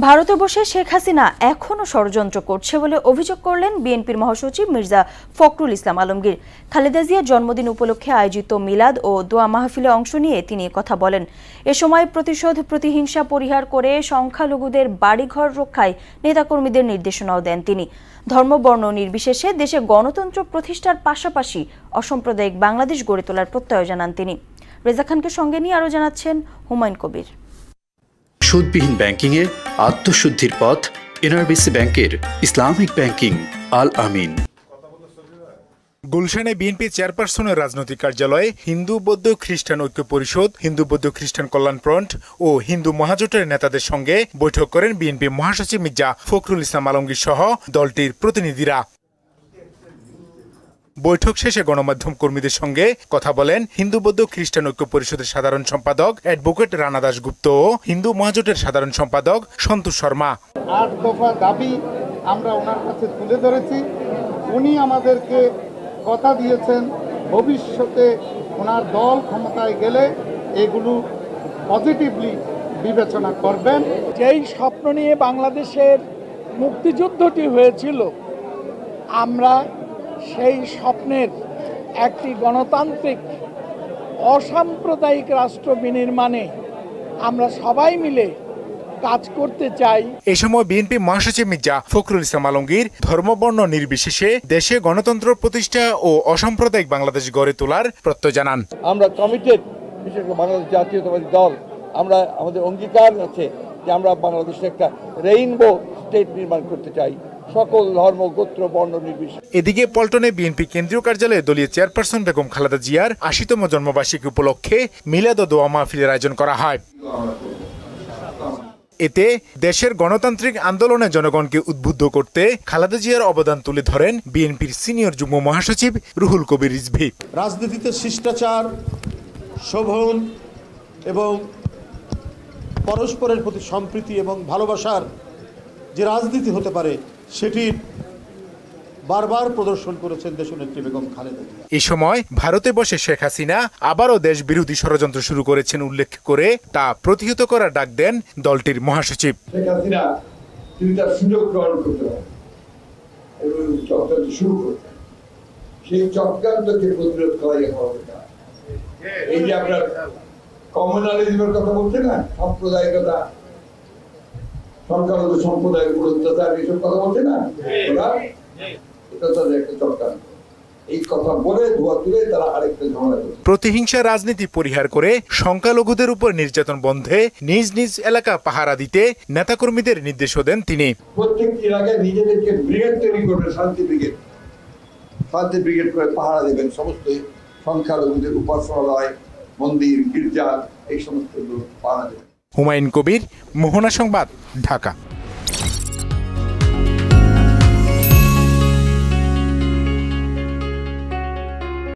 ভারতে বসে শেখ হাসিনা এখনো ষড়যন্ত্র করছে বলে অভিযোগ করলেন বিএনপির মহাসচিব মির্জা ফখরুল ইসলাম আলমগীর। খালেদা জিয়ার জন্মদিন উপলক্ষে আয়োজিত মিলাদ ও দোয়া মাহফিলে অংশ নিয়ে তিনি কথা বলেন। এ সময় প্রতিশোধ প্রতিহিংসা পরিহার করে সংখ্যালঘুদের বাড়িঘর রক্ষায় নেতাকর্মীদের নির্দেশনাও দেন তিনি। ধর্ম বর্ণ নির্বিশেষে দেশে গণতন্ত্র প্রতিষ্ঠার পাশাপাশি অসাম্প্রদায়িক বাংলাদেশ গড়ে তোলার প্রত্যয় জানান তিনি। রেজা খানকে সঙ্গে নিয়ে আরও জানাচ্ছেন হুমায়ুন কবির। সুদবিহীন ব্যাংকিংয়ে আত্মশুদ্ধির পথ এনআরবিসি ব্যাংকের ইসলামিক ব্যাংকিং আল আমিন। গুলশানে বিএনপি চেয়ারপারসনের রাজনৈতিক কার্যালয়ে হিন্দু বৌদ্ধ খ্রিস্টান ঐক্য পরিষদ, হিন্দু বৌদ্ধ খ্রিস্টান কল্যাণ ফ্রন্ট ও হিন্দু মহাজোটের নেতাদের সঙ্গে বৈঠক করেন বিএনপি মহাসচিব মির্জা ফখরুল ইসলাম আলমগীর সহ দলটির প্রতিনিধিরা। বৈঠক শেষে গণমাধ্যম কর্মীদের সঙ্গে কথা বলেন হিন্দু বৌদ্ধ খ্রিস্টান ঐক্য পরিষদের সাধারণ সম্পাদক অ্যাডভোকেট রানা দাশগুপ্ত ও হিন্দু মহাজোটের সাধারণ সম্পাদক সন্তোষ শর্মা। ৮ দফা দাবি আমরা ওনার কাছে তুলে ধরেছি। উনি আমাদেরকে কথা দিয়েছেন ভবিষ্যতে ওনার দল ক্ষমতায় গেলে এগুলো পজিটিভলি বিবেচনা করবেন। যেই স্বপ্ন নিয়ে বাংলাদেশের মুক্তিযুদ্ধটি হয়েছিল, আমরা সেই স্বপ্নের একটি গণতান্ত্রিক অসাম্প্রদায়িক রাষ্ট্র বিনির্মাণে আমরা সবাই মিলে কাজ করতে চাই। এই সময় বিএনপি মহাসচিব মির্জা ফখরুল ইসলাম আলমগীর ধর্মবর্ণ নির্বিশেষে দেশে গণতন্ত্র প্রতিষ্ঠা ও অসাম্প্রদায়িক বাংলাদেশ গড়ে তোলার প্রত্যয় জানান। আমরা কমিটেড, বিশেষ করে বাংলাদেশ জাতীয়তাবাদী দল, আমরা আমাদের অঙ্গীকার আছে যে আমরা বাংলাদেশে একটা রেইনবো স্টেট নির্মাণ করতে চাই, সকল ধর্ম গোত্র বর্ণ নির্বিশেষে। এদিকে পল্টনে বিএনপি কেন্দ্রীয় কার্যালয়ে দলীয় চেয়ারপারসন বেগম খালেদা জিয়ার ৮০তম জন্মবার্ষিকী উপলক্ষে মিলাদ ও দোয়া মাহফিলের আয়োজন করা হয়। এতে দেশের গণতান্ত্রিক আন্দোলনে জনগণকে উদ্বুদ্ধ করতে খালেদা জিয়ার অবদান তুলে ধরেন বিএনপির সিনিয়র যুগ্ম মহাসচিব রুহুল কবির রিজভী। রাজনীতিতে শিষ্টাচার, শোভন এবং পরস্পরের প্রতি সম্প্রীতি এবং ভালোবাসার যে রাজনীতি হতে পারে সেটির বারবার প্রদর্শন করেছেন দেশনেত্রী বেগম খালেদা জিয়া। এই সময় ভারতে বসে শেখ হাসিনা আবারও দেশ বিরোধী ষড়যন্ত্র শুরু করেছেন উল্লেখ করে তা প্রতিহত করার ডাক দেন দলটির মহাসচিব। শেখ হাসিনা তিনি তার সুযোগ গ্রহণ করতে পারেন এবং চক্রান্ত শুরু করতেন, সেই চক্রান্তকে প্রতিরোধ করাই হবে না। এই যে আপনার কমিউনালিজমের কথা বলছে না, সাম্প্রদায়িকতা, সংখ্যালঘু সম্প্রদায়ের উপর অত্যাচার, এইসব কথা বলছে না, এটা তাদের একটা চক্রান্ত। এই কথা বলে ধোয়া তুলে তারা আরেকটা ঝামেলা করছে। প্রতিহিংসা রাজনীতি পরিহার করে সংখ্যালঘুদের উপর নির্যাতন বন্ধে নিজ নিজ এলাকা পাহারা দিতে নেতাকর্মীদের নির্দেশও দেন তিনি। প্রত্যেকটি এলাকায় নিজেদেরকে ব্রিগেড তৈরি করবেন, শান্তি ব্রিগেড করে পাহারা দেবেন সমস্ত সংখ্যালঘুদের উপাসনালয়, মন্দির, গির্জা, এই সমস্ত পাহারা দেবেন। হুমায়ুন কবির, মোহনা সংবাদ, ঢাকা।